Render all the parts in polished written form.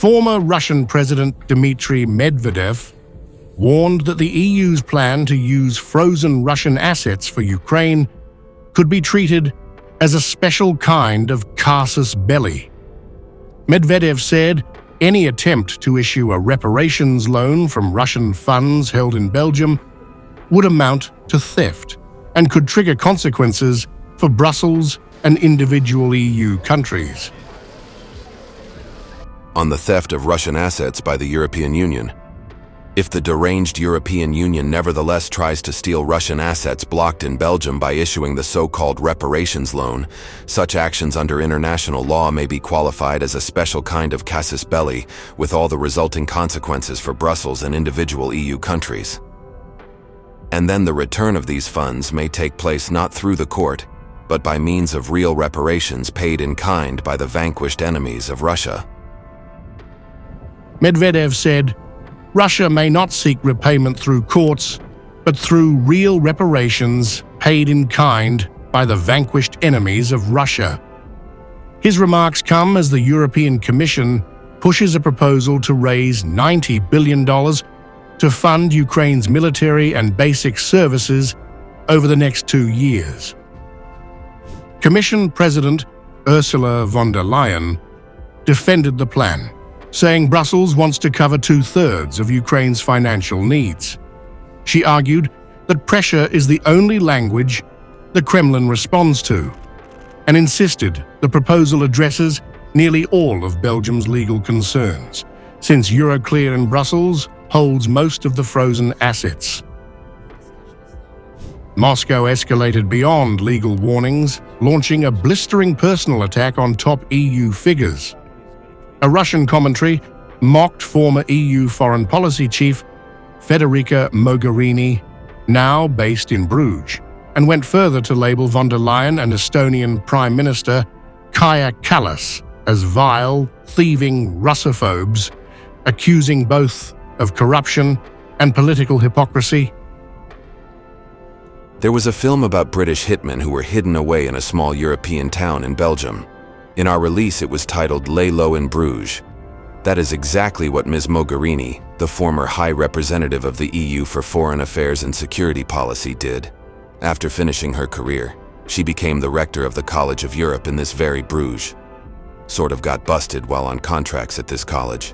Former Russian President Dmitry Medvedev warned that the EU's plan to use frozen Russian assets for Ukraine could be treated as a special kind of casus belli. Medvedev said any attempt to issue a reparations loan from Russian funds held in Belgium would amount to theft and could trigger consequences for Brussels and individual EU countries. On the theft of Russian assets by the European Union. If the deranged European Union nevertheless tries to steal Russian assets blocked in Belgium by issuing the so-called reparations loan, such actions under international law may be qualified as a special kind of casus belli, with all the resulting consequences for Brussels and individual EU countries. And then the return of these funds may take place not through the court, but by means of real reparations paid in kind by the vanquished enemies of Russia. Medvedev said, Russia may not seek repayment through courts, but through real reparations paid in kind by the vanquished enemies of Russia. His remarks come as the European Commission pushes a proposal to raise $90 billion to fund Ukraine's military and basic services over the next 2 years. Commission President Ursula von der Leyen defended the plan, saying Brussels wants to cover 2/3 of Ukraine's financial needs. She argued that pressure is the only language the Kremlin responds to, and insisted the proposal addresses nearly all of Belgium's legal concerns, since Euroclear in Brussels holds most of the frozen assets. Moscow escalated beyond legal warnings, launching a blistering personal attack on top EU figures. A Russian commentary mocked former EU foreign policy chief Federica Mogherini, now based in Bruges, and went further to label von der Leyen and Estonian Prime Minister Kaja Kallas as vile, thieving Russophobes, accusing both of corruption and political hypocrisy. There was a film about British hitmen who were hidden away in a small European town in Belgium. In our release, it was titled Lay Low in Bruges. That is exactly what Ms. Mogherini, the former High Representative of the EU for Foreign Affairs and Security Policy, did. After finishing her career, she became the rector of the College of Europe in this very Bruges. Sort of got busted while on contracts at this college.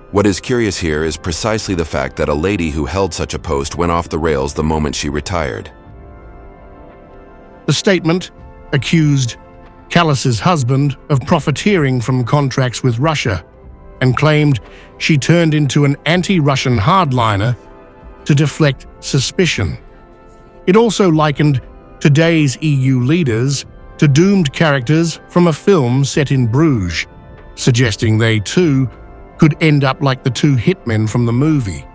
What is curious here is precisely the fact that a lady who held such a post went off the rails the moment she retired. The statement accused Kallas's husband of profiteering from contracts with Russia and claimed she turned into an anti-Russian hardliner to deflect suspicion. It also likened today's EU leaders to doomed characters from a film set in Bruges, suggesting they too could end up like the two hitmen from the movie.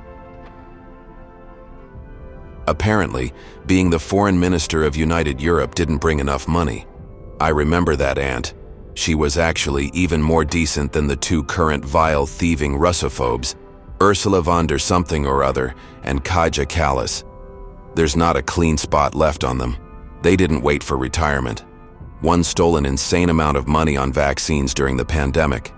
Apparently, being the foreign minister of United Europe didn't bring enough money. I remember that aunt. She was actually even more decent than the two current vile thieving Russophobes, Ursula von der something or other and Kaja Kallas. There's not a clean spot left on them. They didn't wait for retirement. One stole an insane amount of money on vaccines during the pandemic,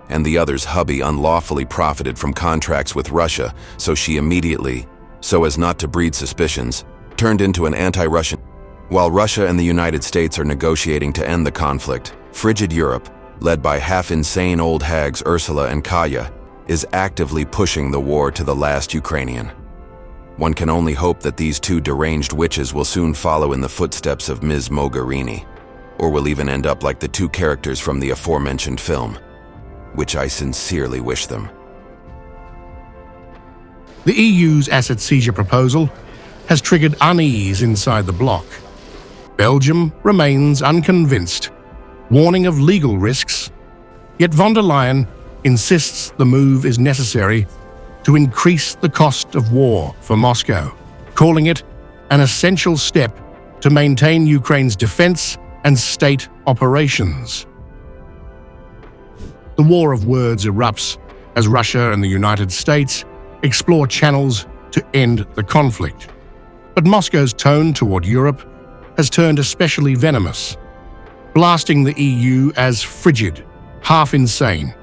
and the other's hubby unlawfully profited from contracts with Russia, so she immediately, so as not to breed suspicions, turned into an anti-Russian. While Russia and the United States are negotiating to end the conflict, frigid Europe, led by half-insane old hags Ursula and Kaja, is actively pushing the war to the last Ukrainian. One can only hope that these two deranged witches will soon follow in the footsteps of Ms. Mogherini, or will even end up like the two characters from the aforementioned film, which I sincerely wish them. The EU's asset seizure proposal has triggered unease inside the bloc. Belgium remains unconvinced, warning of legal risks, yet von der Leyen insists the move is necessary to increase the cost of war for Moscow, calling it an essential step to maintain Ukraine's defense and state operations. The war of words erupts as Russia and the United States explore channels to end the conflict. But Moscow's tone toward Europe has turned especially venomous, blasting the EU as frigid, half insane.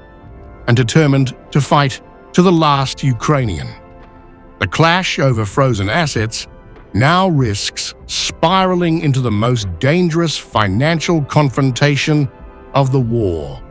and determined to fight to the last Ukrainian. The clash over frozen assets now risks spiraling into the most dangerous financial confrontation of the war.